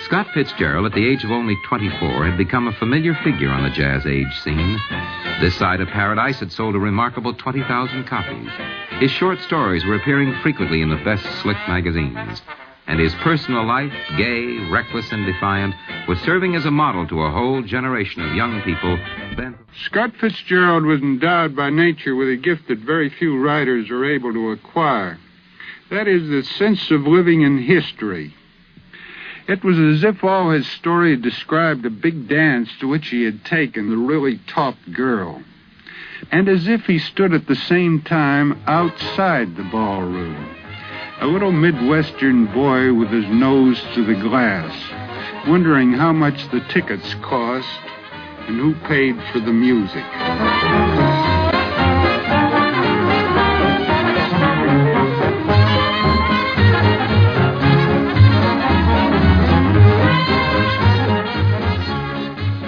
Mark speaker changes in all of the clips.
Speaker 1: Scott Fitzgerald, at the age of only 24, had become a familiar figure on the jazz age scene. This Side of Paradise had sold a remarkable 20,000 copies. His short stories were appearing frequently in the best slick magazines. And his personal life, gay, reckless, and defiant, was serving as a model to a whole generation of young people.
Speaker 2: Scott Fitzgerald was endowed by nature with a gift that very few writers are able to acquire. That is the sense of living in history. It was as if all his story described a big dance to which he had taken the really top girl, and as if he stood at the same time outside the ballroom, a little Midwestern boy with his nose to the glass, wondering how much the tickets cost and who paid for the music.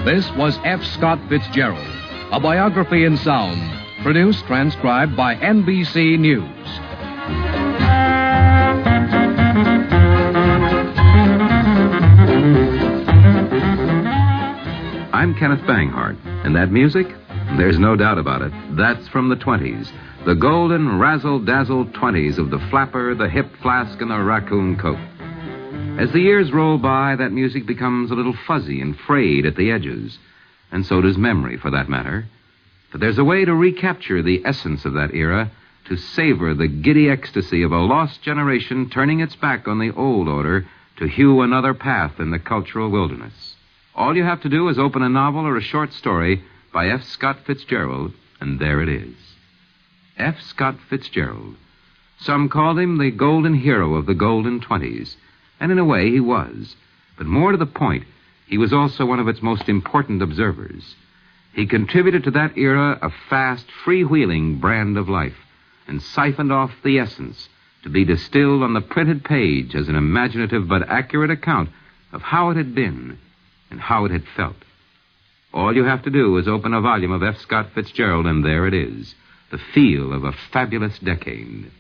Speaker 3: This was F. Scott Fitzgerald, a biography in sound, produced, transcribed by NBC News.
Speaker 1: I'm Kenneth Banghart, and that music? There's no doubt about it. That's from the 20s. The golden razzle-dazzle 20s of the flapper, the hip flask, and the raccoon coat. As the years roll by, that music becomes a little fuzzy and frayed at the edges. And so does memory, for that matter. But there's a way to recapture the essence of that era, to savor the giddy ecstasy of a lost generation turning its back on the old order to hew another path in the cultural wilderness. All you have to do is open a novel or a short story by F. Scott Fitzgerald, and there it is. F. Scott Fitzgerald. Some called him the golden hero of the golden 20s. And in a way, he was. But more to the point, he was also one of its most important observers. He contributed to that era a fast, freewheeling brand of life and siphoned off the essence to be distilled on the printed page as an imaginative but accurate account of how it had been and how it had felt. All you have to do is open a volume of F. Scott Fitzgerald, and there it is, the feel of a fabulous decade.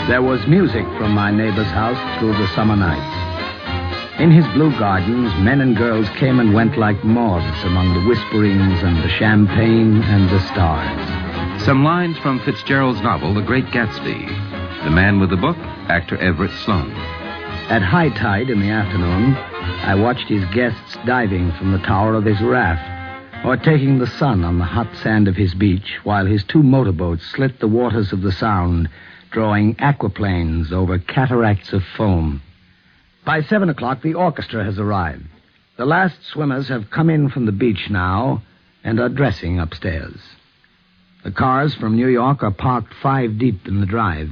Speaker 4: There was music from my neighbor's house through the summer nights. In his blue gardens, men and girls came and went like moths among the whisperings and the champagne and the stars.
Speaker 1: Some lines from Fitzgerald's novel, The Great Gatsby. The man with the book, actor Everett Sloane.
Speaker 4: At high tide in the afternoon, I watched his guests diving from the tower of his raft or taking the sun on the hot sand of his beach while his two motorboats slit the waters of the Sound, drawing aquaplanes over cataracts of foam. By 7 o'clock, the orchestra has arrived. The last swimmers have come in from the beach now and are dressing upstairs. The cars from New York are parked 5 deep in the drive,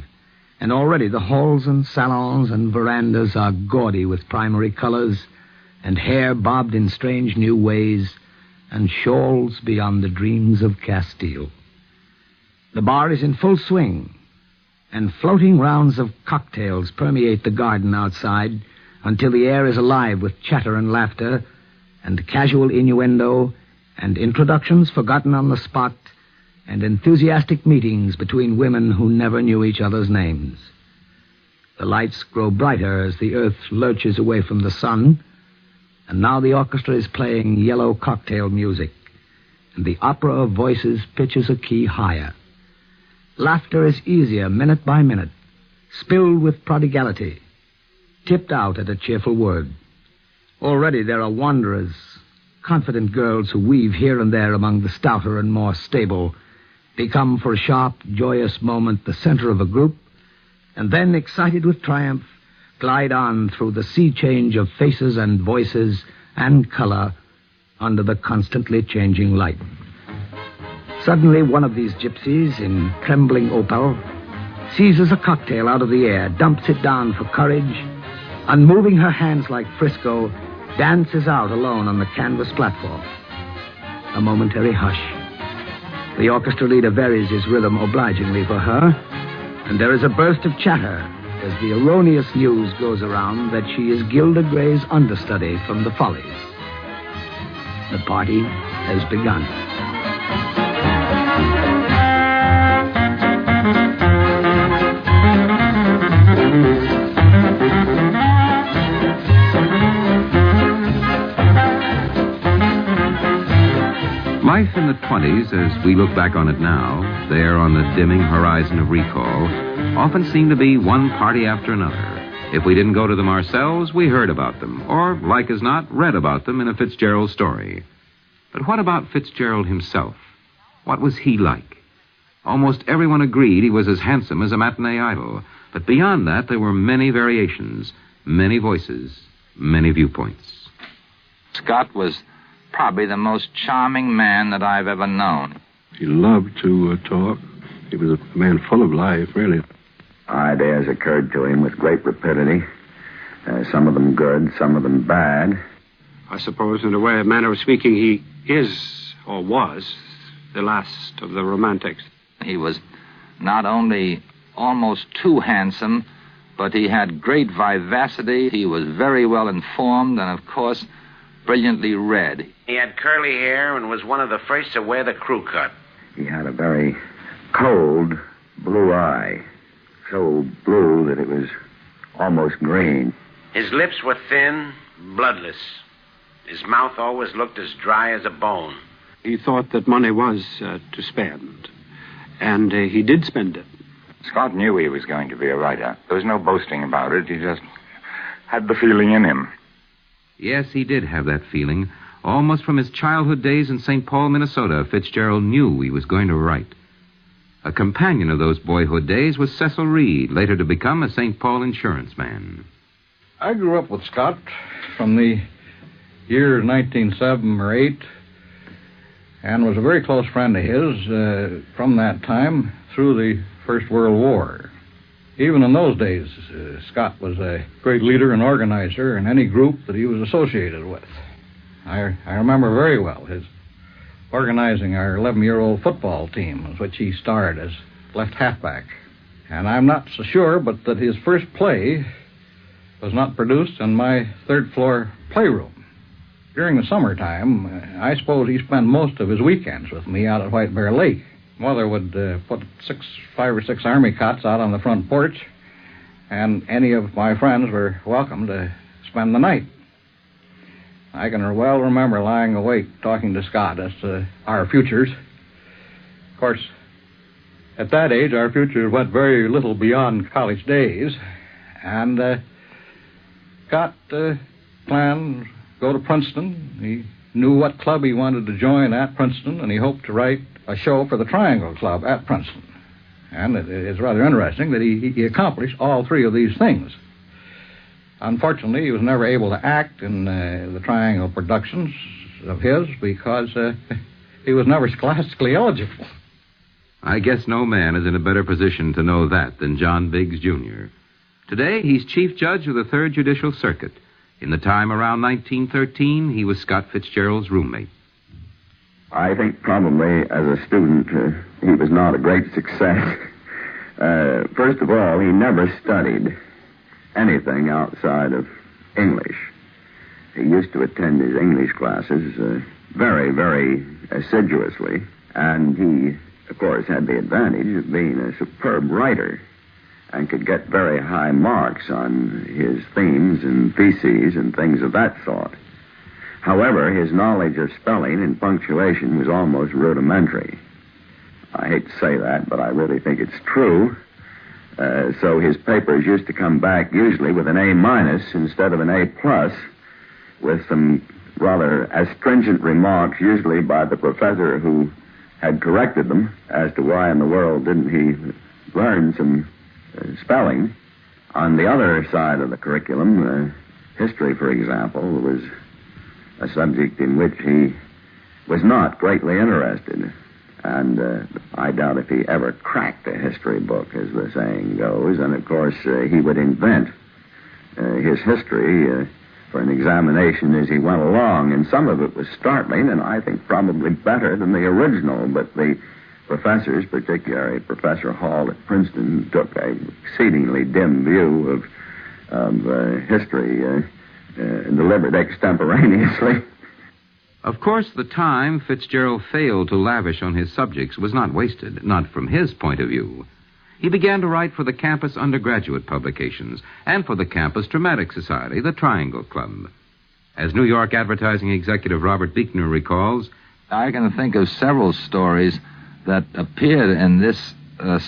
Speaker 4: and already the halls and salons and verandas are gaudy with primary colors and hair bobbed in strange new ways and shawls beyond the dreams of Castile. The bar is in full swing, and floating rounds of cocktails permeate the garden outside until the air is alive with chatter and laughter and casual innuendo and introductions forgotten on the spot and enthusiastic meetings between women who never knew each other's names. The lights grow brighter as the earth lurches away from the sun, and now the orchestra is playing yellow cocktail music, and the opera of voices pitches a key higher. Laughter is easier minute by minute, spilled with prodigality, tipped out at a cheerful word. Already there are wanderers, confident girls who weave here and there among the stouter and more stable, become for a sharp, joyous moment the center of a group, and then, excited with triumph, glide on through the sea change of faces and voices and color under the constantly changing light. Suddenly, one of these gypsies, in trembling opal, seizes a cocktail out of the air, dumps it down for courage, unmoving her hands like Frisco, dances out alone on the canvas platform. A momentary hush. The orchestra leader varies his rhythm obligingly for her, and there is a burst of chatter as the erroneous news goes around that she is Gilda Gray's understudy from the Follies. The party has begun.
Speaker 1: Life in the 20s, as we look back on it now, there on the dimming horizon of recall, often seemed to be one party after another. If we didn't go to them ourselves, we heard about them, or, like as not, read about them in a Fitzgerald story. But what about Fitzgerald himself? What was he like? Almost everyone agreed he was as handsome as a matinee idol. But beyond that, there were many variations, many voices, many viewpoints.
Speaker 5: Scott was probably the most charming man that I've ever known.
Speaker 6: He loved to talk. He was a man full of life, really.
Speaker 7: Ideas occurred to him with great rapidity. Some of them good, some of them bad.
Speaker 6: I suppose, in a way, a manner of speaking, he is, or was, the last of the romantics.
Speaker 5: He was not only almost too handsome, but he had great vivacity. He was very well informed and, of course, brilliantly read.
Speaker 8: He had curly hair and was one of the first to wear the crew cut.
Speaker 7: He had a very cold blue eye, so blue that it was almost green.
Speaker 8: His lips were thin, bloodless. His mouth always looked as dry as a bone.
Speaker 6: He thought that money was to spend, and he did spend it.
Speaker 9: Scott knew he was going to be a writer. There was no boasting about it. He just had the feeling in him.
Speaker 1: Yes, he did have that feeling. Almost from his childhood days in St. Paul, Minnesota, Fitzgerald knew he was going to write. A companion of those boyhood days was Cecil Reed, later to become a St. Paul insurance man.
Speaker 10: I grew up with Scott from the year 1907 or 8, and was a very close friend of his from that time through the First World War. Even in those days, Scott was a great leader and organizer in any group that he was associated with. I remember very well his organizing our 11-year-old football team, which he starred as left halfback. And I'm not so sure, but that his first play was not produced in my third-floor playroom. During the summertime, I suppose he spent most of his weekends with me out at White Bear Lake. Mother would put 5 or 6 army cots out on the front porch, and any of my friends were welcome to spend the night. I can well remember lying awake talking to Scott as to our futures. Of course, at that age, our futures went very little beyond college days, and Scott planned to go to Princeton. He knew what club he wanted to join at Princeton, and he hoped to write a show for the Triangle Club at Princeton. And it's rather interesting that he accomplished all 3 of these things. Unfortunately, he was never able to act in the Triangle productions of his because he was never scholastically eligible.
Speaker 1: I guess no man is in a better position to know that than John Biggs, Jr. Today, he's Chief Judge of the 3rd Judicial Circuit. In the time around 1913, he was Scott Fitzgerald's roommate.
Speaker 7: I think probably as a student, he was not a great success. First of all, he never studied anything outside of English. He used to attend his English classes very, very assiduously, and he, of course, had the advantage of being a superb writer and could get very high marks on his themes and theses and things of that sort. However, his knowledge of spelling and punctuation was almost rudimentary. I hate to say that, but I really think it's true. So his papers used to come back usually with an A- instead of an A+, with some rather astringent remarks, usually by the professor who had corrected them as to why in the world didn't he learn some spelling. On the other side of the curriculum, history, for example, was a subject in which he was not greatly interested. And I doubt if he ever cracked a history book, as the saying goes. And, of course, he would invent his history for an examination as he went along. And some of it was startling, and I think probably better than the original. But the professors, particularly Professor Hall at Princeton, took an exceedingly dim view of history, delivered extemporaneously.
Speaker 1: Of course, the time Fitzgerald failed to lavish on his subjects was not wasted, not from his point of view. He began to write for the campus undergraduate publications and for the campus dramatic society, the Triangle Club. As New York advertising executive Robert Buechner recalls,
Speaker 5: I can think of several stories that appeared in this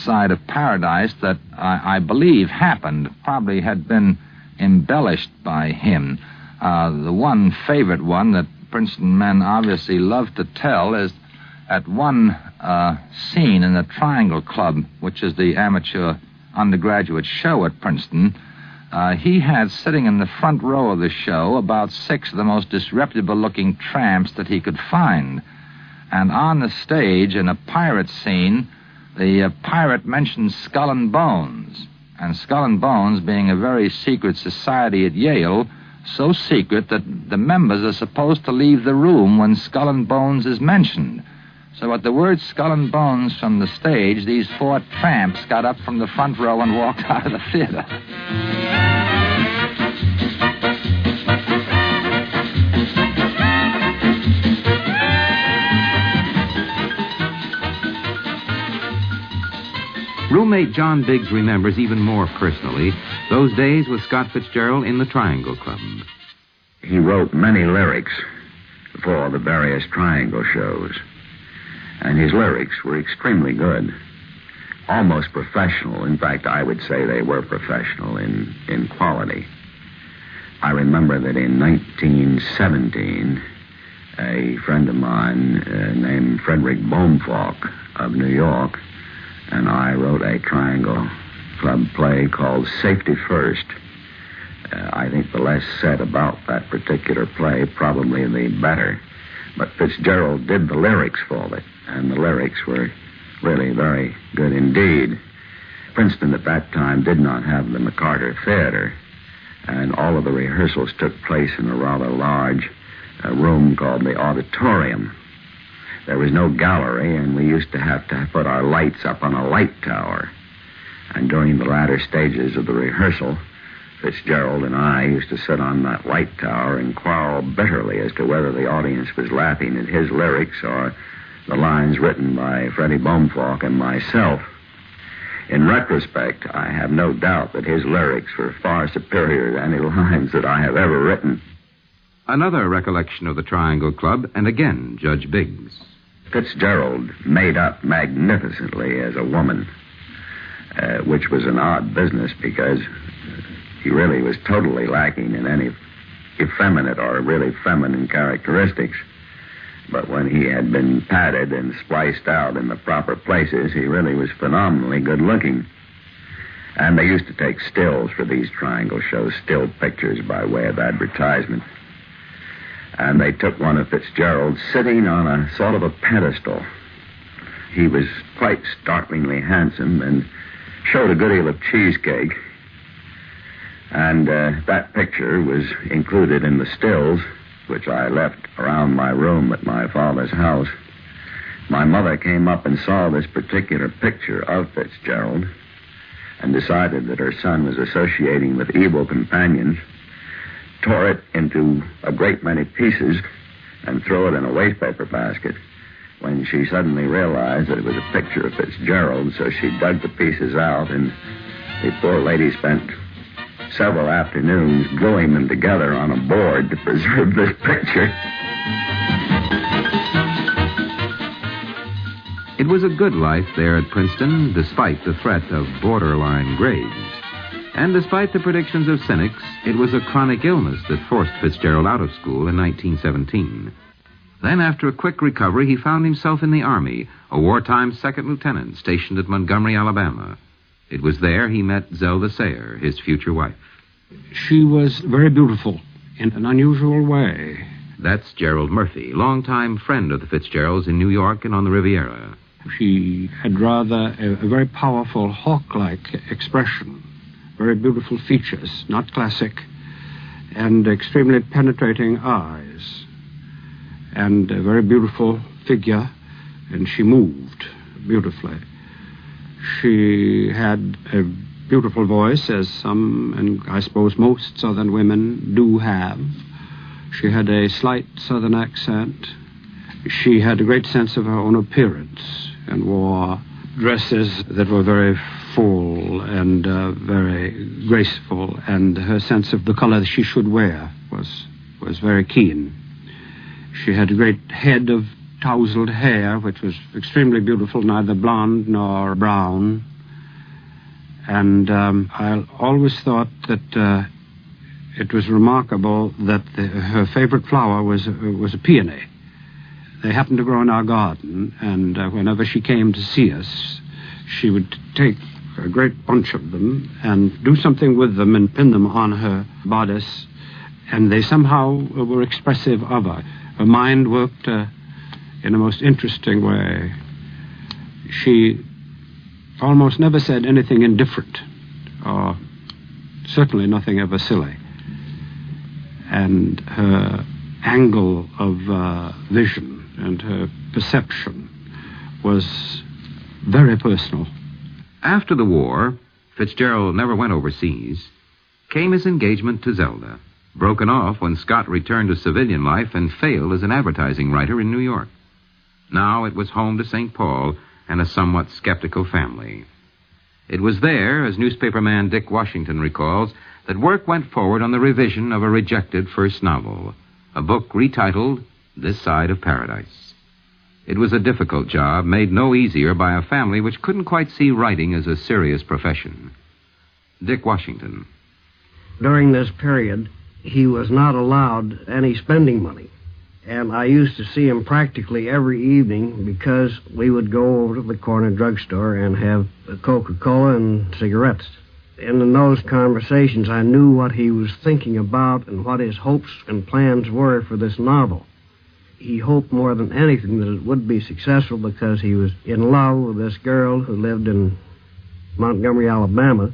Speaker 5: side of Paradise that I believe happened, probably had been embellished by him. The one favorite one that Princeton men obviously love to tell is at one scene in the Triangle Club, which is the amateur undergraduate show at Princeton. He had sitting in the front row of the show about 6 of the most disreputable-looking tramps that he could find. And on the stage, in a pirate scene, the pirate mentioned Skull and Bones. And Skull and Bones being a very secret society at Yale, so secret that the members are supposed to leave the room when Skull and Bones is mentioned. So at the word Skull and Bones from the stage, these 4 tramps got up from the front row and walked out of the theater.
Speaker 1: Roommate John Biggs remembers even more personally those days with Scott Fitzgerald in the Triangle Club.
Speaker 7: He wrote many lyrics for the various Triangle shows, and his lyrics were extremely good, almost professional. In fact, I would say they were professional in quality. I remember that in 1917, a friend of mine named Frederick Bohmfalk of New York and I wrote a Triangle Club play called Safety First. I think the less said about that particular play, probably the better. But Fitzgerald did the lyrics for it, and the lyrics were really very good indeed. Princeton at that time did not have the McCarter Theater, and all of the rehearsals took place in a rather large room called the auditorium. There was no gallery, and we used to have to put our lights up on a light tower. And during the latter stages of the rehearsal, Fitzgerald and I used to sit on that light tower and quarrel bitterly as to whether the audience was laughing at his lyrics or the lines written by Freddie Bohmfalk and myself. In retrospect, I have no doubt that his lyrics were far superior to any lines that I have ever written.
Speaker 1: Another recollection of the Triangle Club, and again, Judge Biggs.
Speaker 7: Fitzgerald made up magnificently as a woman, which was an odd business because he really was totally lacking in any effeminate or really feminine characteristics. But when he had been padded and spliced out in the proper places, he really was phenomenally good looking. And they used to take stills for these Triangle shows, still pictures by way of advertisement. And they took one of Fitzgerald sitting on a sort of a pedestal. He was quite startlingly handsome and showed a good deal of cheesecake. And that picture was included in the stills, which I left around my room at my father's house. My mother came up and saw this particular picture of Fitzgerald and decided that her son was associating with evil companions, tore it into a great many pieces, and threw it in a wastepaper basket. When she suddenly realized that it was a picture of Fitzgerald, so she dug the pieces out, and the poor lady spent several afternoons gluing them together on a board to preserve this picture.
Speaker 1: It was a good life there at Princeton, despite the threat of borderline grades. And despite the predictions of cynics, it was a chronic illness that forced Fitzgerald out of school in 1917. Then, after a quick recovery, he found himself in the Army, a wartime second lieutenant stationed at Montgomery, Alabama. It was there he met Zelda Sayer, his future wife.
Speaker 2: She was very beautiful in an unusual way.
Speaker 1: That's Gerald Murphy, longtime friend of the Fitzgeralds in New York and on the Riviera.
Speaker 2: She had rather a very powerful hawk-like expression. Very beautiful features, not classic, and extremely penetrating eyes, and a very beautiful figure, and she moved beautifully. She had a beautiful voice, as some, and I suppose most Southern women do have. She had a slight Southern accent. She had a great sense of her own appearance and wore dresses that were very full and very graceful, and her sense of the color she should wear was very keen. She had a great head of tousled hair, which was extremely beautiful, neither blonde nor brown. And I always thought that it was remarkable that her favorite flower was a peony. They happened to grow in our garden, and whenever she came to see us, she would take a great bunch of them and do something with them and pin them on her bodice, and they somehow were expressive of her. Her mind worked in a most interesting way. She almost never said anything indifferent, or certainly nothing ever silly. And her angle of vision and her perception was very personal.
Speaker 1: After the war, Fitzgerald never went overseas, came his engagement to Zelda, broken off when Scott returned to civilian life and failed as an advertising writer in New York. Now it was home to St. Paul and a somewhat skeptical family. It was there, as newspaperman Dick Washington recalls, that work went forward on the revision of a rejected first novel, a book retitled This Side of Paradise. It was a difficult job, made no easier by a family which couldn't quite see writing as a serious profession. Dick Washington.
Speaker 11: During this period, he was not allowed any spending money. And I used to see him practically every evening because we would go over to the corner drugstore and have a Coca-Cola and cigarettes. And in those conversations, I knew what he was thinking about and what his hopes and plans were for this novel. He hoped more than anything that it would be successful because he was in love with this girl who lived in Montgomery, Alabama.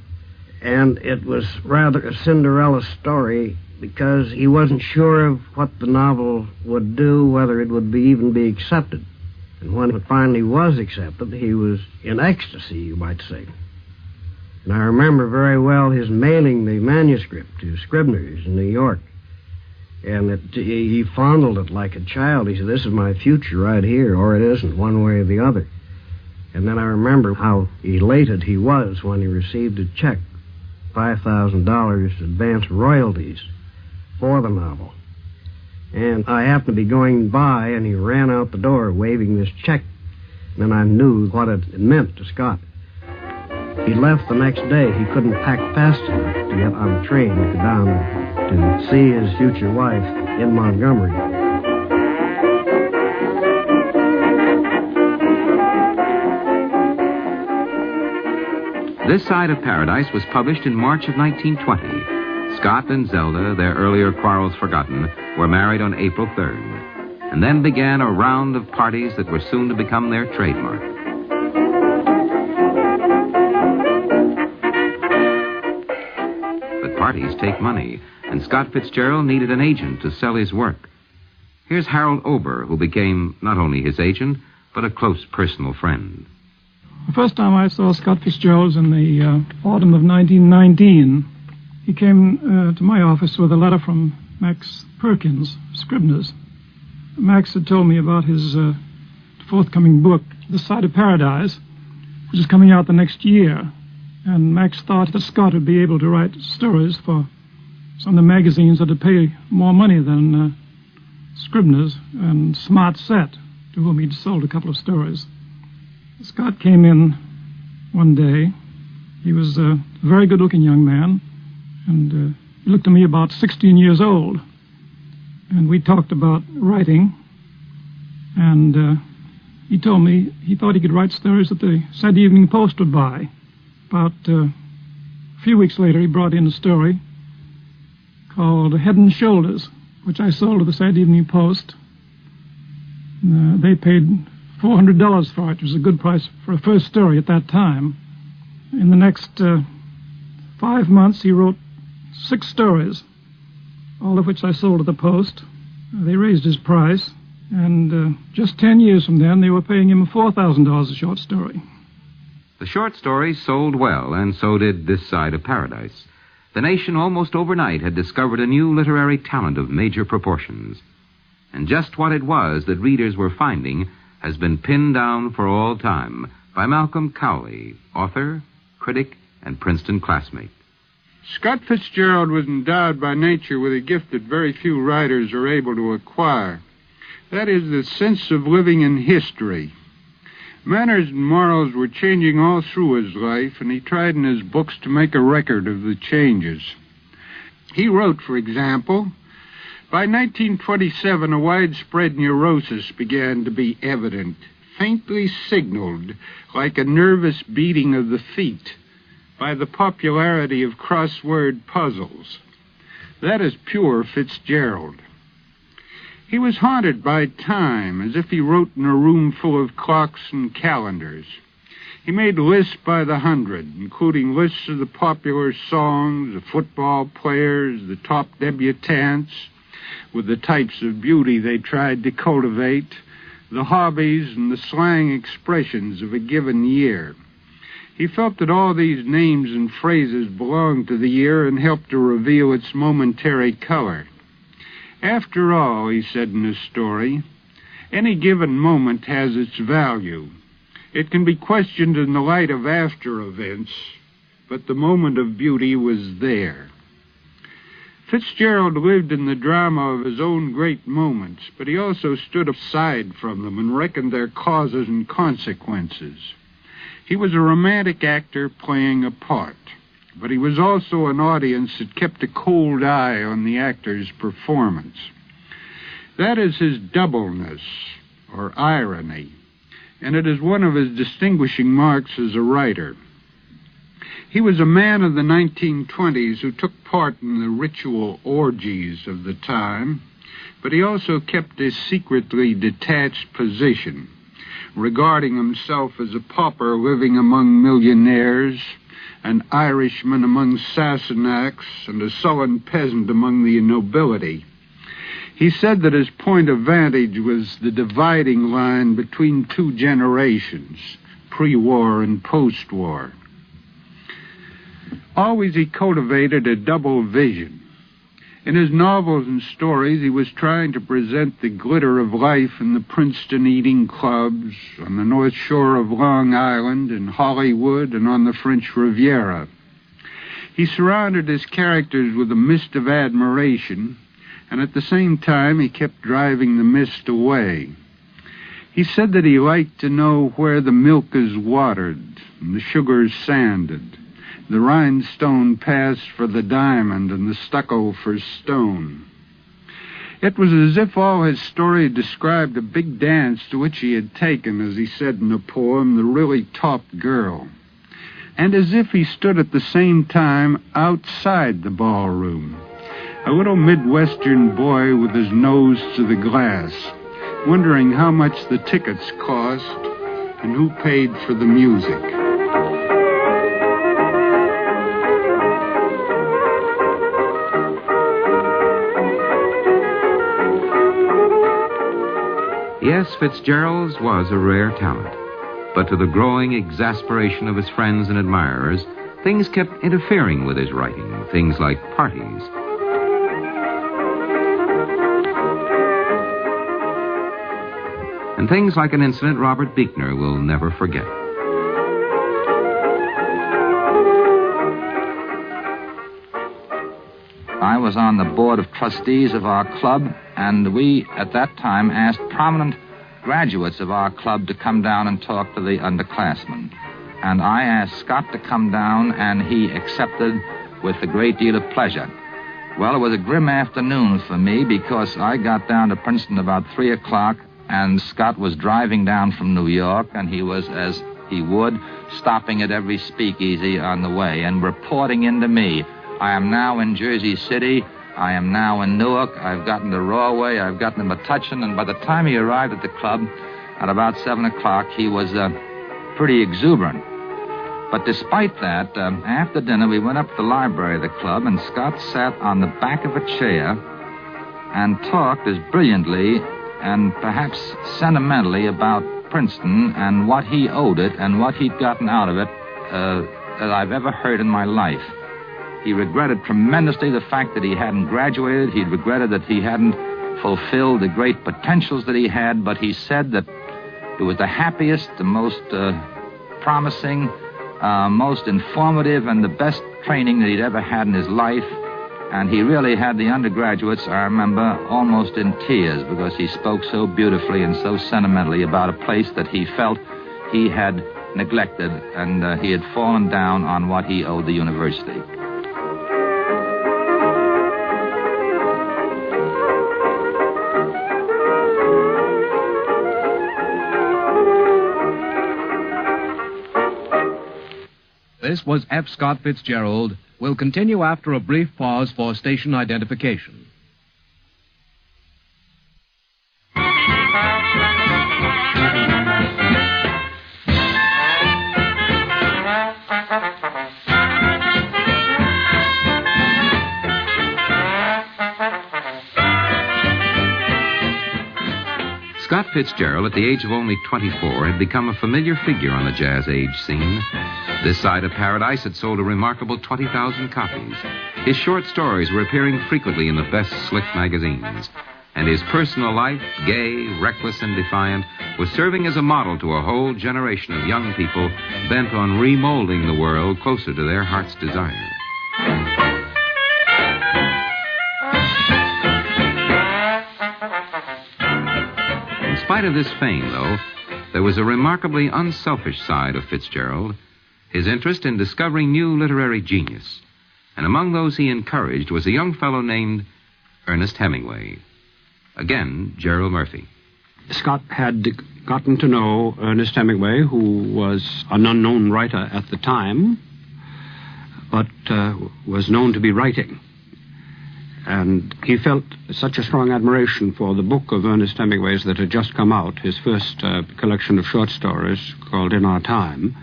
Speaker 11: And it was rather a Cinderella story because he wasn't sure of what the novel would do, whether it would even be accepted. And when it finally was accepted, he was in ecstasy, you might say. And I remember very well his mailing the manuscript to Scribner's in New York. And he fondled it like a child. He said, "This is my future right here, or it isn't, one way or the other." And then I remember how elated he was when he received a check, $5,000 advance royalties for the novel. And I happened to be going by, and he ran out the door waving this check. And then I knew what it meant to Scott. He left the next day. He couldn't pack fast enough to get on the train to go down to see his future wife in Montgomery.
Speaker 1: This Side of Paradise was published in March of 1920. Scott and Zelda, their earlier quarrels forgotten, were married on April 3rd. And then began a round of parties that were soon to become their trademark. But parties take money, and Scott Fitzgerald needed an agent to sell his work. Here's Harold Ober, who became not only his agent, but a close personal friend.
Speaker 12: The first time I saw Scott Fitzgerald was in the autumn of 1919. He came to my office with a letter from Max Perkins, Scribner's. Max had told me about his forthcoming book, This Side of Paradise, which is coming out the next year. And Max thought that Scott would be able to write stories for some of the magazines that would pay more money than Scribner's and Smart Set, to whom he'd sold a couple of stories. Scott came in one day. He was a very good-looking young man, and he looked to me about 16 years old. And we talked about writing, and he told me he thought he could write stories that the Saturday Evening Post would buy. About a few weeks later, he brought in a story called Head and Shoulders, which I sold to the Saturday Evening Post. They paid $400 for it. It was a good price for a first story at that time. In the next 5 months, he wrote 6 stories, all of which I sold to the Post. They raised his price, and just 10 years from then, they were paying him $4,000 a short story.
Speaker 1: The short stories sold well, and so did This Side of Paradise. The nation almost overnight had discovered a new literary talent of major proportions. And just what it was that readers were finding has been pinned down for all time by Malcolm Cowley, author, critic, and Princeton classmate.
Speaker 2: Scott Fitzgerald was endowed by nature with a gift that very few writers are able to acquire. That is the sense of living in history. Manners and morals were changing all through his life, and he tried in his books to make a record of the changes. He wrote, for example, by 1927 a widespread neurosis began to be evident, faintly signaled like a nervous beating of the feet by the popularity of crossword puzzles. That is pure Fitzgerald. He was haunted by time, as if he wrote in a room full of clocks and calendars. He made lists by the hundred, including lists of the popular songs, the football players, the top debutantes, with the types of beauty they tried to cultivate, the hobbies and the slang expressions of a given year. He felt that all these names and phrases belonged to the year and helped to reveal its momentary color. After all, he said in his story, any given moment has its value. It can be questioned in the light of after events, but the moment of beauty was there. Fitzgerald lived in the drama of his own great moments, but he also stood aside from them and reckoned their causes and consequences. He was a romantic actor playing a part, but he was also an audience that kept a cold eye on the actor's performance. That is his doubleness, or irony, and it is one of his distinguishing marks as a writer. He was a man of the 1920s who took part in the ritual orgies of the time, but he also kept a secretly detached position, regarding himself as a pauper living among millionaires, an Irishman among Sassenachs, and a sullen peasant among the nobility. He said that his point of vantage was the dividing line between two generations, pre-war and post-war. Always he cultivated a double vision. In his novels and stories, he was trying to present the glitter of life in the Princeton eating clubs, on the North Shore of Long Island, in Hollywood, and on the French Riviera. He surrounded his characters with a mist of admiration, and at the same time he kept driving the mist away. He said that he liked to know where the milk is watered and the sugar sanded, the rhinestone passed for the diamond and the stucco for stone. It was as if all his story described a big dance to which he had taken, as he said in a poem, the really top girl, and as if he stood at the same time outside the ballroom, a little Midwestern boy with his nose to the glass, wondering how much the tickets cost and who paid for the music.
Speaker 1: Yes, Fitzgerald's was a rare talent, but to the growing exasperation of his friends and admirers, things kept interfering with his writing, things like parties. And things like an incident Robert Buechner will never forget.
Speaker 5: I was on the board of trustees of our club, and we, at that time, asked prominent graduates of our club to come down and talk to the underclassmen. And I asked Scott to come down, and he accepted with a great deal of pleasure. Well, it was a grim afternoon for me because I got down to Princeton about 3 o'clock, and Scott was driving down from New York, and he was, as he would, stopping at every speakeasy on the way and reporting into me. I am now in Jersey City. I am now in Newark. I've gotten to Rahway. I've gotten to Metuchen. And by the time he arrived at the club at about 7 o'clock, he was pretty exuberant. But despite that, after dinner, we went up to the library of the club, and Scott sat on the back of a chair and talked as brilliantly and perhaps sentimentally about Princeton and what he owed it and what he'd gotten out of it as I've ever heard in my life. He regretted tremendously the fact that he hadn't graduated. He regretted that he hadn't fulfilled the great potentials that he had, but he said that it was the happiest, the most promising, most informative, and the best training that he'd ever had in his life. And he really had the undergraduates, I remember, almost in tears because he spoke so beautifully and so sentimentally about a place that he felt he had neglected, and he had fallen down on what he owed the university.
Speaker 3: This was F. Scott Fitzgerald. We'll continue after a brief pause for station identification.
Speaker 1: Scott Fitzgerald, at the age of only 24, had become a familiar figure on the jazz age scene. This Side of Paradise had sold a remarkable 20,000 copies. His short stories were appearing frequently in the best slick magazines. And his personal life, gay, reckless, and defiant, was serving as a model to a whole generation of young people bent on remolding the world closer to their heart's desire. In spite of this fame, though, there was a remarkably unselfish side of Fitzgerald, his interest in discovering new literary genius. And among those he encouraged was a young fellow named Ernest Hemingway. Again, Gerald Murphy.
Speaker 6: Scott had gotten to know Ernest Hemingway, who was an unknown writer at the time, but was known to be writing. And he felt such a strong admiration for the book of Ernest Hemingway's that had just come out, his first collection of short stories called In Our Time,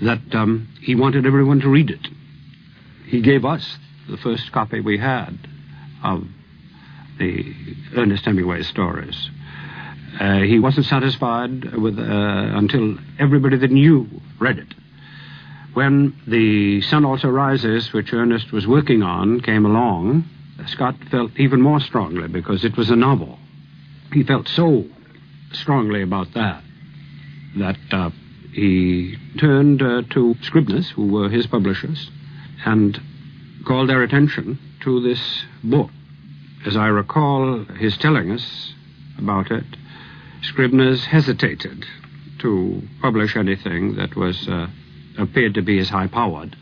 Speaker 6: that he wanted everyone to read it. He gave us the first copy we had of the Ernest Hemingway stories. He wasn't satisfied with until everybody that knew read it. When The Sun Also Rises, which Ernest was working on, came along, Scott felt even more strongly because it was a novel. He felt so strongly about that he turned to Scribner's, who were his publishers, and called their attention to this book. As I recall his telling us about it, Scribner's hesitated to publish anything that was appeared to be as high-powered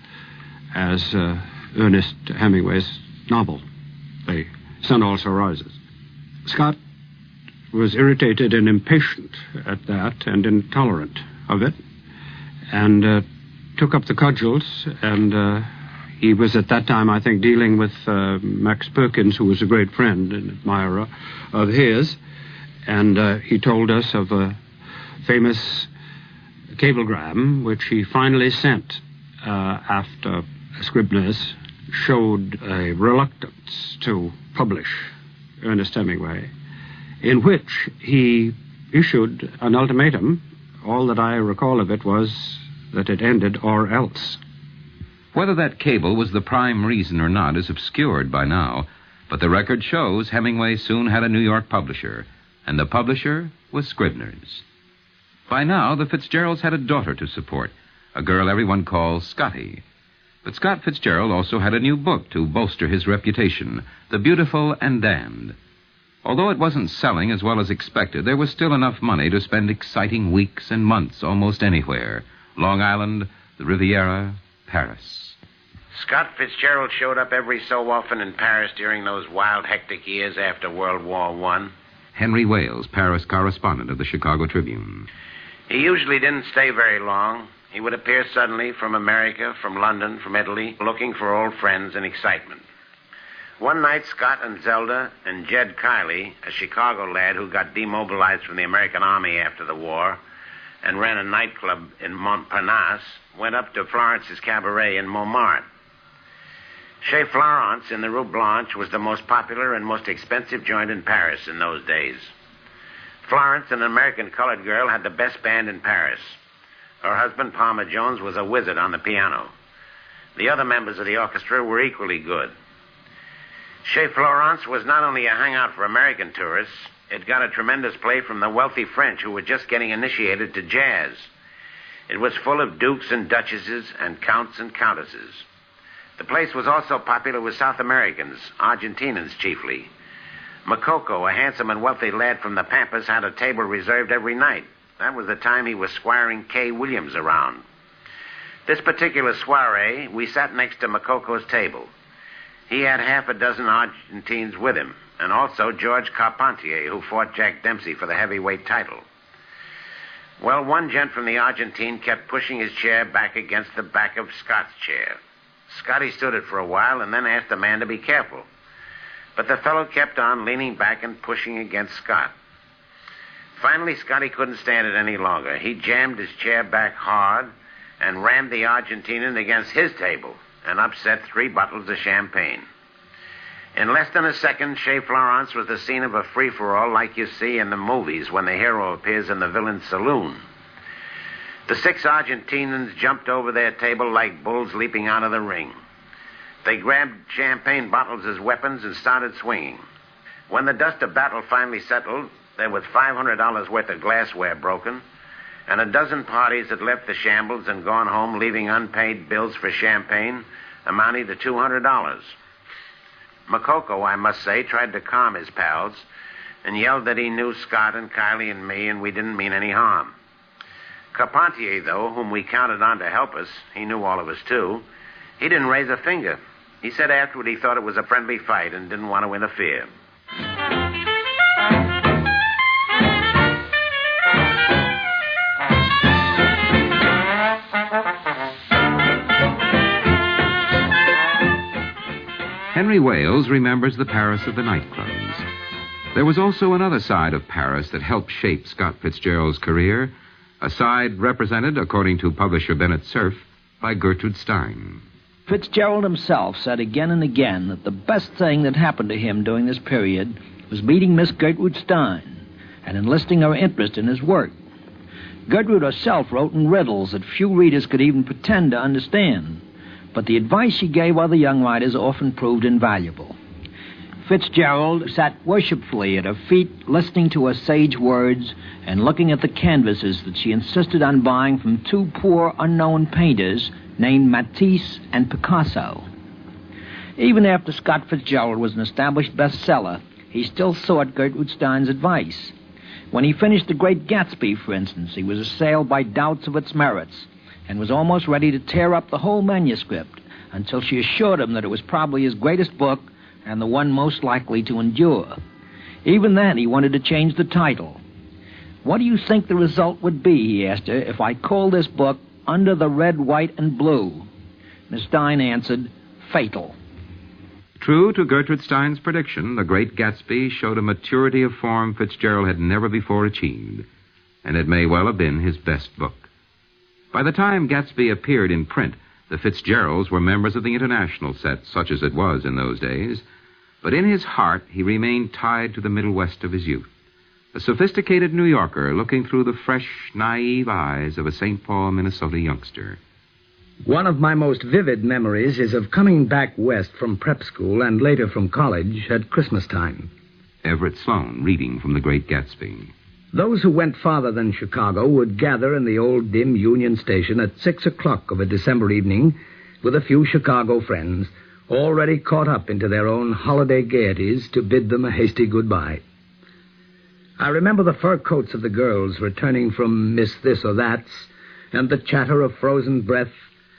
Speaker 6: as Ernest Hemingway's novel, The Sun Also Rises. Scott was irritated and impatient at that and intolerant of it, and took up the cudgels, and he was at that time, I think, dealing with Max Perkins, who was a great friend and admirer of his, and he told us of a famous cablegram which he finally sent after Scribner's showed a reluctance to publish Ernest Hemingway, in which he issued an ultimatum. All that I recall of it was that it ended or else.
Speaker 1: Whether that cable was the prime reason or not is obscured by now, but the record shows Hemingway soon had a New York publisher, and the publisher was Scribner's. By now, the Fitzgeralds had a daughter to support, a girl everyone calls Scotty. But Scott Fitzgerald also had a new book to bolster his reputation, The Beautiful and Damned. Although it wasn't selling as well as expected, there was still enough money to spend exciting weeks and months almost anywhere. Long Island, the Riviera, Paris.
Speaker 8: Scott Fitzgerald showed up every so often in Paris during those wild, hectic years after World War I.
Speaker 1: Henry Wales, Paris correspondent of the Chicago Tribune.
Speaker 8: He usually didn't stay very long. He would appear suddenly from America, from London, from Italy, looking for old friends and excitement. One night, Scott and Zelda and Jed Kiley, a Chicago lad who got demobilized from the American Army after the war and ran a nightclub in Montparnasse, went up to Florence's Cabaret in Montmartre. Chez Florence in the Rue Blanche was the most popular and most expensive joint in Paris in those days. Florence, an American colored girl, had the best band in Paris. Her husband, Palmer Jones, was a wizard on the piano. The other members of the orchestra were equally good. Chez Florence was not only a hangout for American tourists, it got a tremendous play from the wealthy French who were just getting initiated to jazz. It was full of dukes and duchesses and counts and countesses. The place was also popular with South Americans, Argentinians chiefly. Makoko, a handsome and wealthy lad from the Pampas, had a table reserved every night. That was the time he was squiring Kay Williams around. This particular soiree, we sat next to Makoko's table. He had half a dozen Argentines with him, and also George Carpentier, who fought Jack Dempsey for the heavyweight title. Well, one gent from the Argentine kept pushing his chair back against the back of Scott's chair. Scotty stood it for a while and then asked the man to be careful. But the fellow kept on leaning back and pushing against Scott. Finally, Scotty couldn't stand it any longer. He jammed his chair back hard and rammed the Argentinian against his table and upset 3 bottles of champagne. In less than a second, Chez Florence was the scene of a free-for-all like you see in the movies when the hero appears in the villain's saloon. The 6 Argentinians jumped over their table like bulls leaping out of the ring. They grabbed champagne bottles as weapons and started swinging. When the dust of battle finally settled, there was $500 worth of glassware broken, and a dozen parties had left the shambles and gone home leaving unpaid bills for champagne amounting to $200. Makoko, I must say, tried to calm his pals and yelled that he knew Scott and Kylie and me and we didn't mean any harm. Carpentier, though, whom we counted on to help us, he knew all of us too, he didn't raise a finger. He said afterward he thought it was a friendly fight and didn't want to interfere.
Speaker 1: Henry Wales remembers the Paris of the nightclubs. There was also another side of Paris that helped shape Scott Fitzgerald's career, a side represented, according to publisher Bennett Cerf, by Gertrude Stein.
Speaker 13: Fitzgerald himself said again and again that the best thing that happened to him during this period was meeting Miss Gertrude Stein and enlisting her interest in his work. Gertrude herself wrote in riddles that few readers could even pretend to understand, but the advice she gave other young writers often proved invaluable. Fitzgerald sat worshipfully at her feet, listening to her sage words and looking at the canvases that she insisted on buying from 2 poor, unknown painters named Matisse and Picasso. Even after Scott Fitzgerald was an established bestseller, he still sought Gertrude Stein's advice. When he finished The Great Gatsby, for instance, he was assailed by doubts of its merits and was almost ready to tear up the whole manuscript until she assured him that it was probably his greatest book and the one most likely to endure. Even then, he wanted to change the title. "What do you think the result would be," he asked her, "if I called this book Under the Red, White, and Blue?" Miss Stein answered, "Fatal."
Speaker 1: True to Gertrude Stein's prediction, The Great Gatsby showed a maturity of form Fitzgerald had never before achieved, and it may well have been his best book. By the time Gatsby appeared in print, the Fitzgeralds were members of the international set, such as it was in those days, but in his heart he remained tied to the Middle West of his youth, a sophisticated New Yorker looking through the fresh, naive eyes of a St. Paul, Minnesota youngster.
Speaker 4: One of my most vivid memories is of coming back west from prep school and later from college at Christmas time.
Speaker 1: Everett Sloane reading from The Great Gatsby.
Speaker 4: Those who went farther than Chicago would gather in the old dim Union Station at 6 o'clock of a December evening with a few Chicago friends, already caught up into their own holiday gaieties, to bid them a hasty goodbye. I remember the fur coats of the girls returning from Miss This or That's, and the chatter of frozen breath,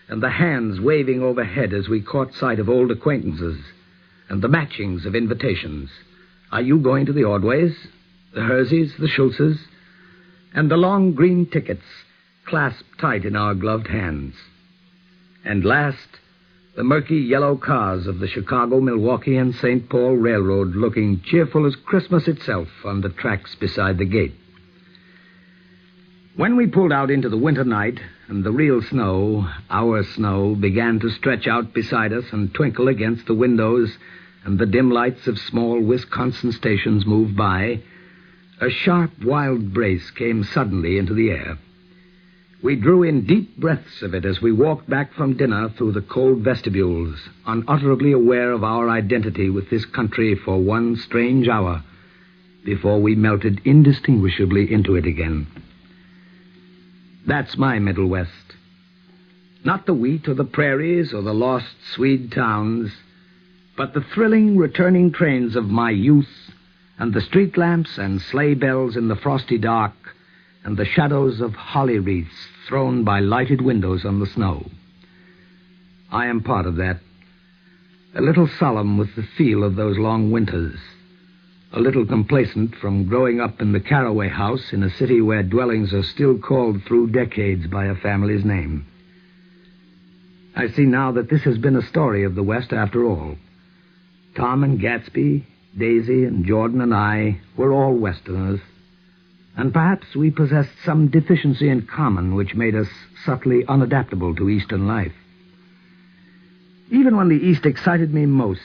Speaker 4: and the hands waving overhead as we caught sight of old acquaintances, and the matchings of invitations. Are you going to the Ordways? The Herseys, the Schultzes, and the long green tickets clasped tight in our gloved hands. And last, the murky yellow cars of the Chicago, Milwaukee, and St. Paul Railroad looking cheerful as Christmas itself on the tracks beside the gate. When we pulled out into the winter night and the real snow, our snow, began to stretch out beside us and twinkle against the windows, and the dim lights of small Wisconsin stations moved by, a sharp, wild brace came suddenly into the air. We drew in deep breaths of it as we walked back from dinner through the cold vestibules, unutterably aware of our identity with this country for one strange hour, before we melted indistinguishably into it again. That's my Middle West. Not the wheat or the prairies or the lost Swede towns, but the thrilling returning trains of my youth and the street lamps and sleigh bells in the frosty dark and the shadows of holly wreaths thrown by lighted windows on the snow. I am part of that, a little solemn with the feel of those long winters, a little complacent from growing up in the Caraway house in a city where dwellings are still called through decades by a family's name. I see now that this has been a story of the West after all. Tom and Gatsby, Daisy and Jordan and I were all Westerners, and perhaps we possessed some deficiency in common which made us subtly unadaptable to Eastern life. Even when the East excited me most,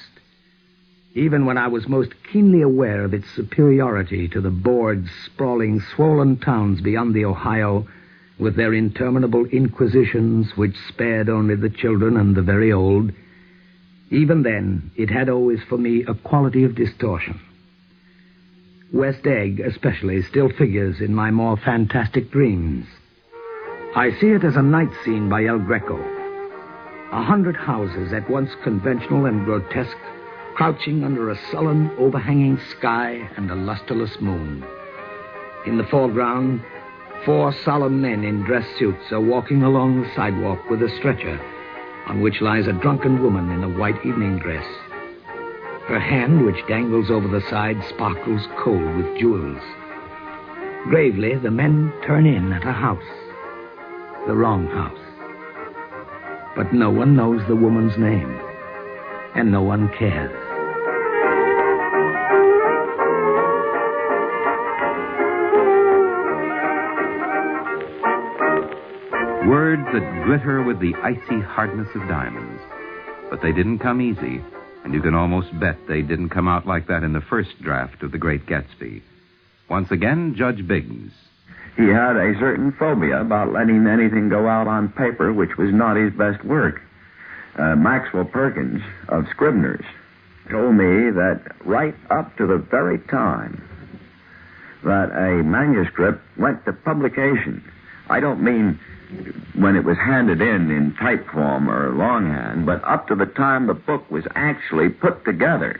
Speaker 4: even when I was most keenly aware of its superiority to the bored, sprawling, swollen towns beyond the Ohio, with their interminable inquisitions which spared only the children and the very old, even then it had always for me a quality of distortion. West Egg, especially, still figures in my more fantastic dreams. I see it as a night scene by El Greco. 100 houses, at once conventional and grotesque, crouching under a sullen, overhanging sky and a lusterless moon. In the foreground, 4 solemn men in dress suits are walking along the sidewalk with a stretcher, on which lies a drunken woman in a white evening dress. Her hand, which dangles over the side, sparkles cold with jewels. Gravely, the men turn in at a house. The wrong house. But no one knows the woman's name, and no one cares.
Speaker 1: Words that glitter with the icy hardness of diamonds. But they didn't come easy, and you can almost bet they didn't come out like that in the first draft of The Great Gatsby. Once again, Judge Biggs.
Speaker 7: He had a certain phobia about letting anything go out on paper which was not his best work. Maxwell Perkins of Scribner's told me that right up to the very time that a manuscript went to publication, I don't mean when it was handed in type form or longhand, but up to the time the book was actually put together,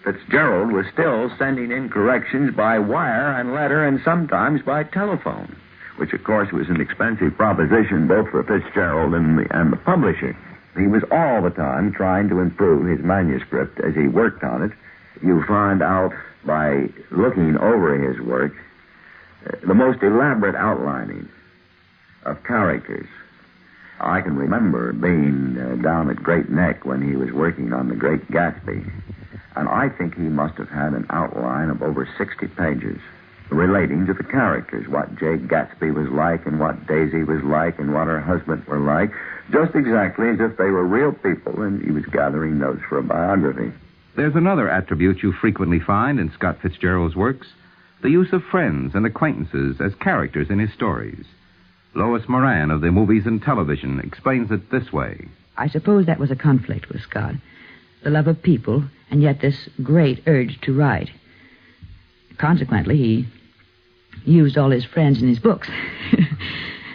Speaker 7: Fitzgerald was still sending in corrections by wire and letter and sometimes by telephone, which, of course, was an expensive proposition both for Fitzgerald and the publisher. He was all the time trying to improve his manuscript as he worked on it. You find out by looking over his work the most elaborate outlining of characters. I can remember being down at Great Neck when he was working on The Great Gatsby, and I think he must have had an outline of over 60 pages relating to the characters, what Jay Gatsby was like and what Daisy was like and what her husband were like, just exactly as if they were real people and he was gathering notes for a biography.
Speaker 1: There's another attribute you frequently find in Scott Fitzgerald's works, the use of friends and acquaintances as characters in his stories. Lois Moran of the Movies and Television explains it this way.
Speaker 14: I suppose that was a conflict with Scott. The love of people, and yet this great urge to write. Consequently, he used all his friends in his books.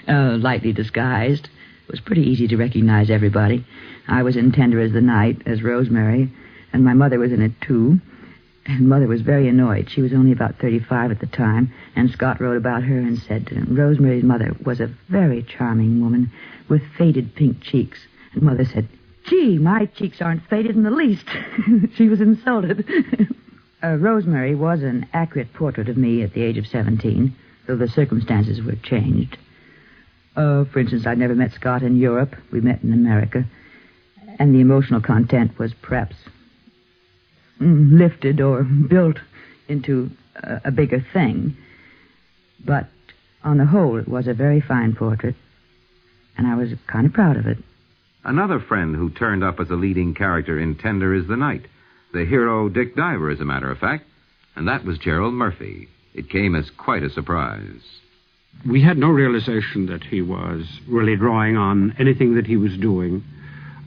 Speaker 14: Lightly disguised. It was pretty easy to recognize everybody. I was in Tender as the Night as Rosemary, and my mother was in it, too. And Mother was very annoyed. She was only about 35 at the time, and Scott wrote about her and said Rosemary's mother was a very charming woman with faded pink cheeks. And Mother said, "Gee, my cheeks aren't faded in the least." She was insulted. Rosemary was an accurate portrait of me at the age of 17, though the circumstances were changed. For instance, I'd never met Scott in Europe. We met in America. And the emotional content was perhaps lifted or built into a bigger thing. But on the whole, it was a very fine portrait, and I was kind of proud of it.
Speaker 1: Another friend who turned up as a leading character in Tender is the Night. The hero, Dick Diver, as a matter of fact. And that was Gerald Murphy. It came as quite a surprise.
Speaker 6: We had no realization that he was really drawing on anything that he was doing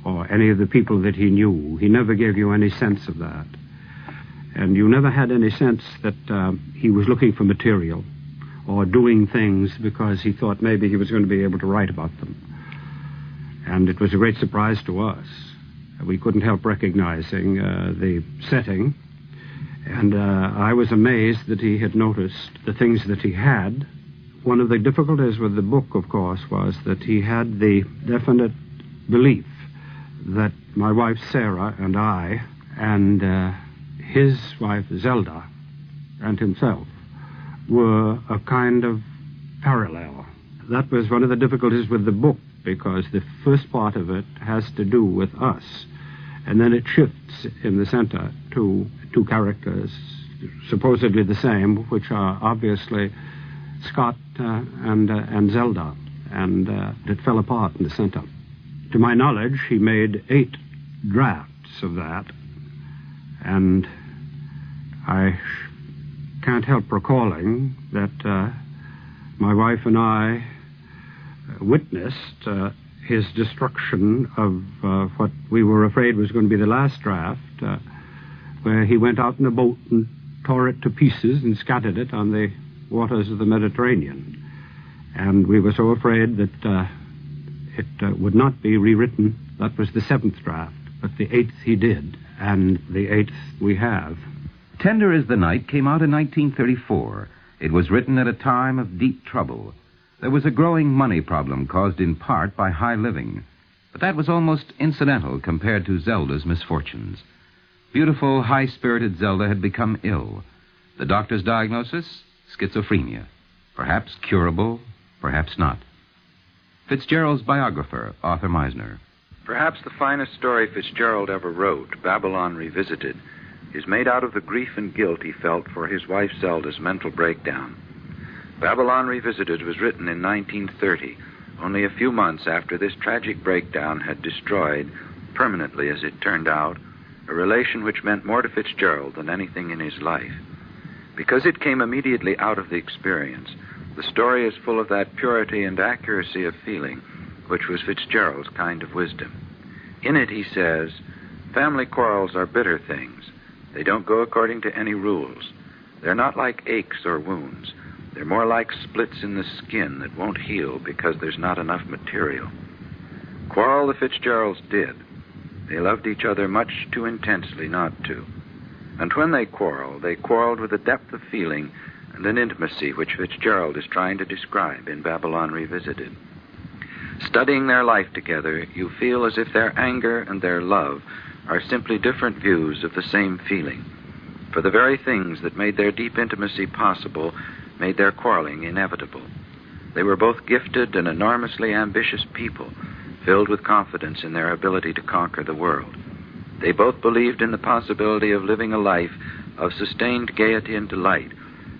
Speaker 6: or any of the people that he knew. He never gave you any sense of that. And you never had any sense that he was looking for material or doing things because he thought maybe he was going to be able to write about them. And it was a great surprise to us. We couldn't help recognizing the setting. And I was amazed that he had noticed the things that he had. One of the difficulties with the book, of course, was that he had the definite belief that my wife Sarah and I and his wife Zelda and himself were a kind of parallel. That was one of the difficulties with the book, because the first part of it has to do with us, and then it shifts in the center to two characters supposedly the same, which are obviously Scott and Zelda, and it fell apart in the center. To my knowledge, he made 8 drafts of that, and I can't help recalling that my wife and I witnessed his destruction of what we were afraid was going to be the last draft, where he went out in a boat and tore it to pieces and scattered it on the waters of the Mediterranean. And we were so afraid that it would not be rewritten. That was the 7th draft, but the 8th he did, and the 8th we have.
Speaker 1: Tender as the Night came out in 1934. It was written at a time of deep trouble. There was a growing money problem caused in part by high living, but that was almost incidental compared to Zelda's misfortunes. Beautiful, high-spirited Zelda had become ill. The doctor's diagnosis? Schizophrenia. Perhaps curable, perhaps not. Fitzgerald's biographer, Arthur Meisner.
Speaker 15: Perhaps the finest story Fitzgerald ever wrote, Babylon Revisited, is made out of the grief and guilt he felt for his wife Zelda's mental breakdown. Babylon Revisited was written in 1930, only a few months after this tragic breakdown had destroyed, permanently as it turned out, a relation which meant more to Fitzgerald than anything in his life. Because it came immediately out of the experience, the story is full of that purity and accuracy of feeling which was Fitzgerald's kind of wisdom. In it he says, "Family quarrels are bitter things. They don't go according to any rules. They're not like aches or wounds. They're more like splits in the skin that won't heal because there's not enough material." Quarrel the Fitzgeralds did. They loved each other much too intensely not to. And when they quarreled with a depth of feeling and an intimacy which Fitzgerald is trying to describe in Babylon Revisited. Studying their life together, you feel as if their anger and their love are simply different views of the same feeling. For the very things that made their deep intimacy possible made their quarreling inevitable. They were both gifted and enormously ambitious people, filled with confidence in their ability to conquer the world. They both believed in the possibility of living a life of sustained gaiety and delight,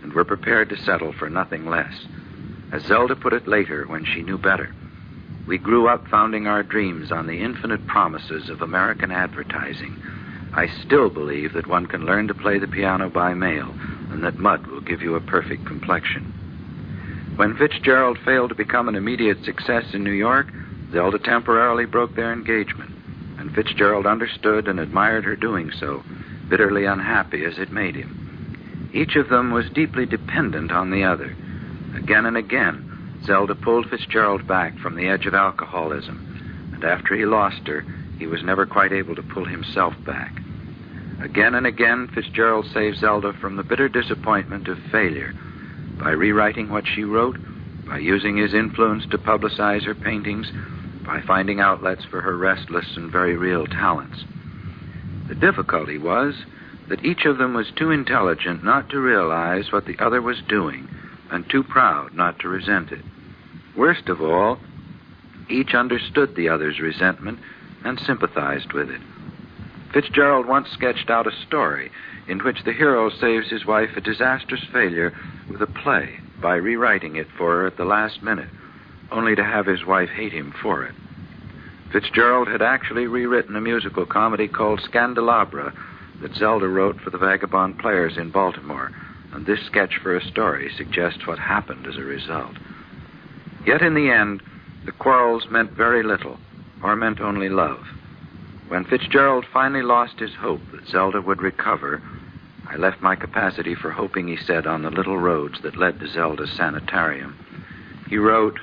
Speaker 15: and were prepared to settle for nothing less. As Zelda put it later when she knew better, "We grew up founding our dreams on the infinite promises of American advertising. I still believe that one can learn to play the piano by mail, and that mud will give you a perfect complexion." When Fitzgerald failed to become an immediate success in New York, Zelda temporarily broke their engagement, and Fitzgerald understood and admired her doing so, bitterly unhappy as it made him. Each of them was deeply dependent on the other. Again and again, Zelda pulled Fitzgerald back from the edge of alcoholism, and after he lost her, he was never quite able to pull himself back. Again and again, Fitzgerald saved Zelda from the bitter disappointment of failure by rewriting what she wrote, by using his influence to publicize her paintings, by finding outlets for her restless and very real talents. The difficulty was that each of them was too intelligent not to realize what the other was doing, and too proud not to resent it. Worst of all, each understood the other's resentment and sympathized with it. Fitzgerald once sketched out a story in which the hero saves his wife a disastrous failure with a play by rewriting it for her at the last minute, only to have his wife hate him for it. Fitzgerald had actually rewritten a musical comedy called Scandalabra that Zelda wrote for the Vagabond Players in Baltimore, and this sketch for a story suggests what happened as a result. Yet in the end, the quarrels meant very little, or meant only love. When Fitzgerald finally lost his hope that Zelda would recover, "I left my capacity for hoping," he said, "on the little roads that led to Zelda's sanitarium." He wrote,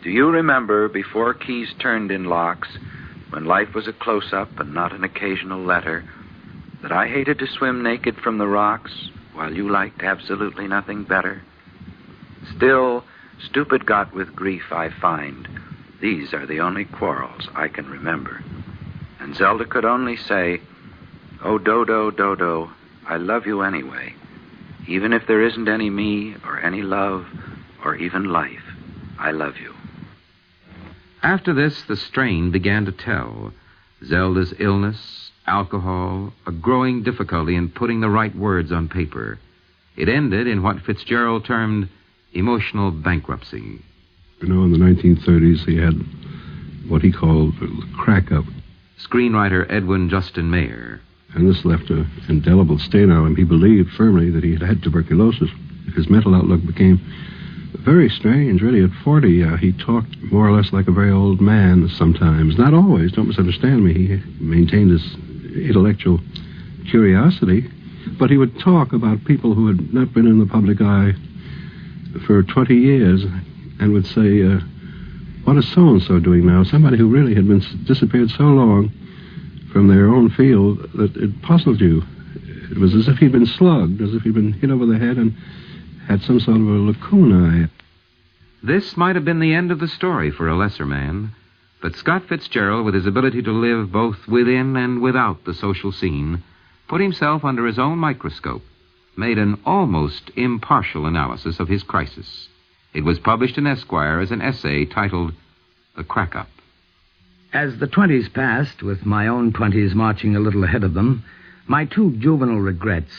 Speaker 15: Do you remember, before keys turned in locks, when life was a close-up and not an occasional letter, that I hated to swim naked from the rocks while you liked absolutely nothing better? Still, stupid got with grief I find. These are the only quarrels I can remember. And Zelda could only say, "Oh, Dodo, Dodo, I love you anyway. Even if there isn't any me or any love or even life, I love you."
Speaker 1: After this, the strain began to tell. Zelda's illness, alcohol, a growing difficulty in putting the right words on paper. It ended in what Fitzgerald termed emotional bankruptcy.
Speaker 16: You know, in the 1930s, he had what he called crack-up.
Speaker 1: Screenwriter Edwin Justin Mayer.
Speaker 16: And this left an indelible stain on him. He believed firmly that he had had tuberculosis. His mental outlook became very strange, really. At 40, he talked more or less like a very old man sometimes. Not always, don't misunderstand me. He maintained his intellectual curiosity, but he would talk about people who had not been in the public eye for 20 years and would say, what is so-and-so doing now? Somebody who really had been disappeared so long from their own field that it puzzled you. It was as if he'd been slugged, as if he'd been hit over the head and had some sort of a lacunae.
Speaker 1: This might have been the end of the story for a lesser man, but Scott Fitzgerald, with his ability to live both within and without the social scene, put himself under his own microscope, made an almost impartial analysis of his crisis. It was published in Esquire as an essay titled The Crack-Up.
Speaker 4: As the 20s passed, with my own 20s marching a little ahead of them, my two juvenile regrets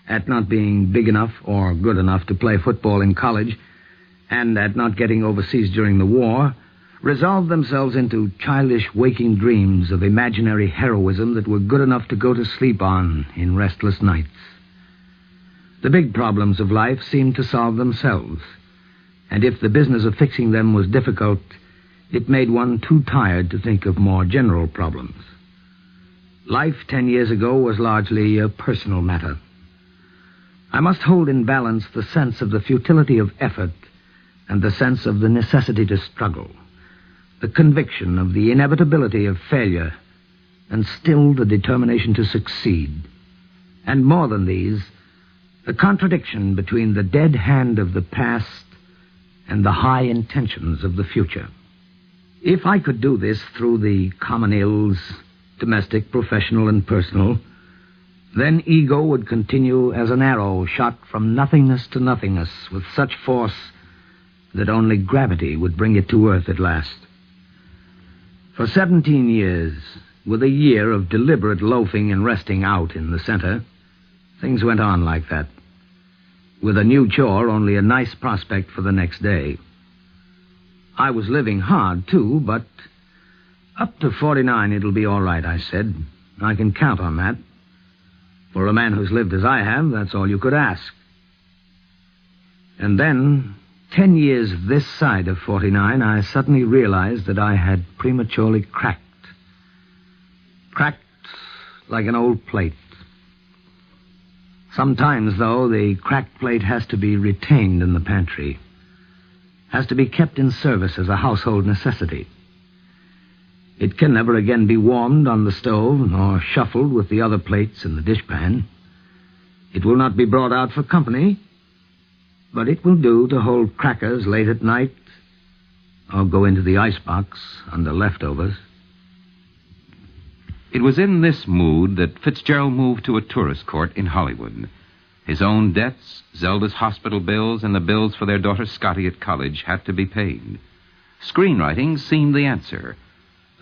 Speaker 4: at not being big enough or good enough to play football in college and at not getting overseas during the war resolved themselves into childish waking dreams of imaginary heroism that were good enough to go to sleep on in restless nights. The big problems of life seemed to solve themselves, and if the business of fixing them was difficult, it made one too tired to think of more general problems. Life 10 years ago was largely a personal matter. I must hold in balance the sense of the futility of effort and the sense of the necessity to struggle, the conviction of the inevitability of failure, and still the determination to succeed. And more than these, the contradiction between the dead hand of the past and the high intentions of the future. If I could do this through the common ills, domestic, professional, and personal, then ego would continue as an arrow shot from nothingness to nothingness with such force that only gravity would bring it to earth at last. For 17 years, with a year of deliberate loafing and resting out in the center, things went on like that, with a new chore only a nice prospect for the next day. I was living hard, too, but up to 49 it'll be all right, I said. I can count on that. For a man who's lived as I have, that's all you could ask. And then, 10 years this side of 49, I suddenly realized that I had prematurely cracked. Cracked like an old plate. Sometimes, though, the cracked plate has to be retained in the pantry, has to be kept in service as a household necessity. It can never again be warmed on the stove nor shuffled with the other plates in the dishpan. It will not be brought out for company, but it will do to hold crackers late at night or go into the icebox under leftovers.
Speaker 1: It was in this mood that Fitzgerald moved to a tourist court in Hollywood. His own debts, Zelda's hospital bills, and the bills for their daughter Scotty at college had to be paid. Screenwriting seemed the answer.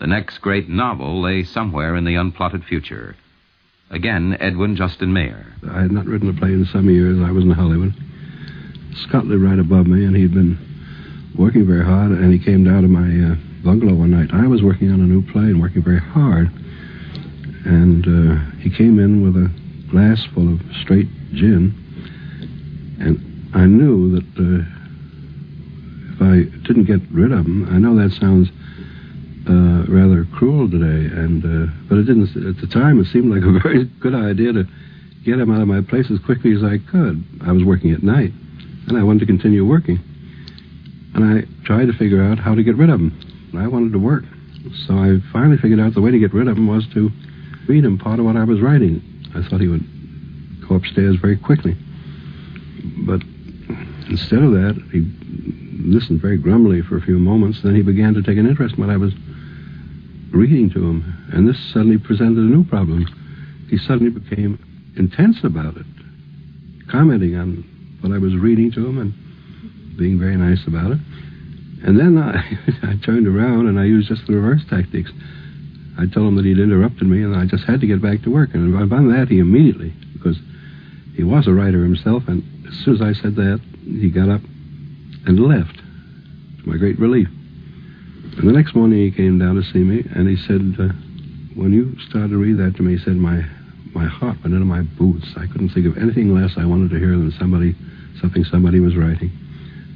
Speaker 1: The next great novel lay somewhere in the unplotted future. Again, Edwin Justin Mayer.
Speaker 16: I had not written a play in some years. I was in Hollywood. Scott lived right above me, and he'd been working very hard, and he came down to my bungalow one night. I was working on a new play and working very hard, and he came in with a glass full of straight gin, and I knew that if I didn't get rid of him, I know that sounds rather cruel today, but it didn't. At the time, it seemed like a very good idea to get him out of my place as quickly as I could. I was working at night, and I wanted to continue working. And I tried to figure out how to get rid of them. And I wanted to work. So I finally figured out the way to get rid of him was to read him part of what I was writing. I thought he would go upstairs very quickly. But instead of that, he listened very grumbly for a few moments. Then he began to take an interest in what I was reading to him. And this suddenly presented a new problem. He suddenly became intense about it, commenting on what I was reading to him and being very nice about it. And then I turned around and I used just the reverse tactics. I told him that he'd interrupted me and I just had to get back to work. And on that, he immediately, because he was a writer himself, and as soon as I said that, he got up and left, to my great relief. And the next morning he came down to see me, and he said, when you started to read that to me, he said, my heart went into my boots. I couldn't think of anything less I wanted to hear than something somebody was writing.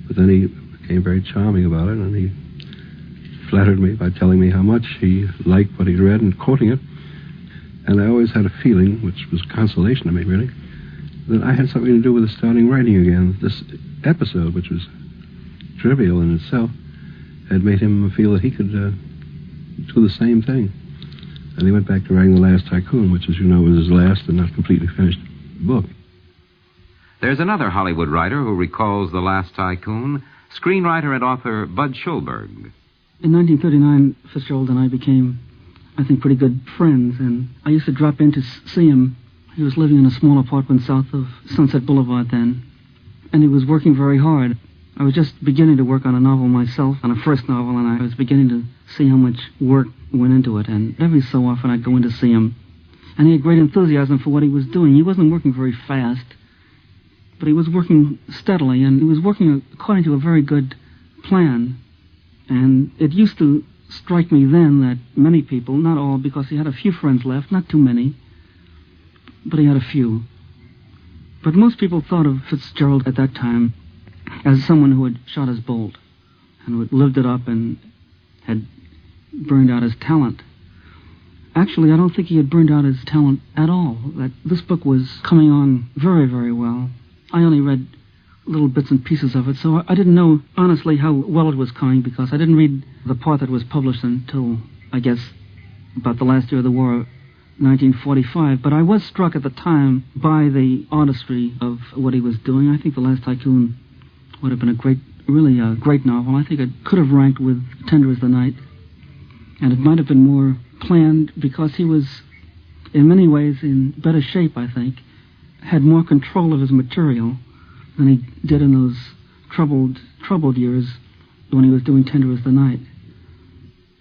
Speaker 16: But then he became very charming about it, and he flattered me by telling me how much he liked what he'd read and quoting it. And I always had a feeling, which was consolation to me, really, that I had something to do with starting writing again. This episode, which was trivial in itself, had made him feel that he could do the same thing. And he went back to writing The Last Tycoon, which, as you know, was his last and not completely finished book.
Speaker 1: There's another Hollywood writer who recalls The Last Tycoon, screenwriter and author Bud Schulberg.
Speaker 17: In 1939, Fitzgerald and I became, I think, pretty good friends, and I used to drop in to see him. He was living in a small apartment south of Sunset Boulevard then, and he was working very hard. I was just beginning to work on a novel myself, on a first novel, and I was beginning to see how much work went into it, and every so often I'd go in to see him. And he had great enthusiasm for what he was doing. He wasn't working very fast, but he was working steadily, and he was working according to a very good plan. And it used to strike me then that many people, not all, because he had a few friends left, not too many, but he had a few. But most people thought of Fitzgerald at that time as someone who had shot his bolt and who had lived it up and had burned out his talent. Actually, I don't think he had burned out his talent at all. That this book was coming on very, very well. I only read little bits and pieces of it, so I didn't know, honestly, how well it was coming, because I didn't read the part that was published until, I guess, about the last year of the war, 1945. But I was struck at the time by the artistry of what he was doing. I think The Last Tycoon would have been a great novel. I think it could have ranked with Tender as the Night. And it might have been more planned, because he was, in many ways, in better shape, I think, had more control of his material than he did in those troubled years when he was doing Tender as the Night.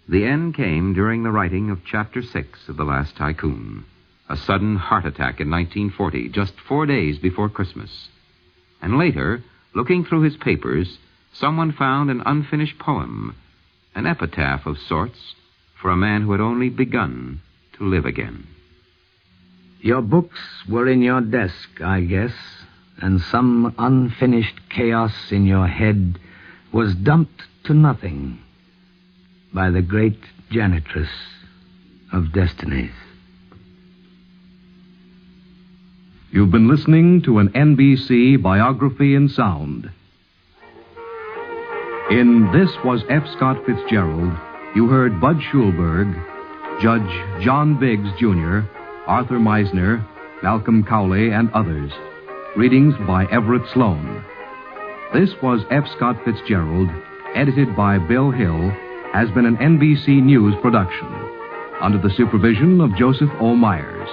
Speaker 1: The end came during the writing of Chapter 6 of The Last Tycoon. A sudden heart attack in 1940, just 4 days before Christmas. And later, looking through his papers, someone found an unfinished poem, an epitaph of sorts, for a man who had only begun to live again.
Speaker 4: Your books were in your desk, I guess, and some unfinished chaos in your head was dumped to nothing by the great janitress of destinies.
Speaker 3: You've been listening to an NBC biography in sound. In This Was F. Scott Fitzgerald, you heard Bud Schulberg, Judge John Biggs, Jr., Arthur Meisner, Malcolm Cowley, and others. Readings by Everett Sloan. This Was F. Scott Fitzgerald, edited by Bill Hill, has been an NBC News production, under the supervision of Joseph O. Myers.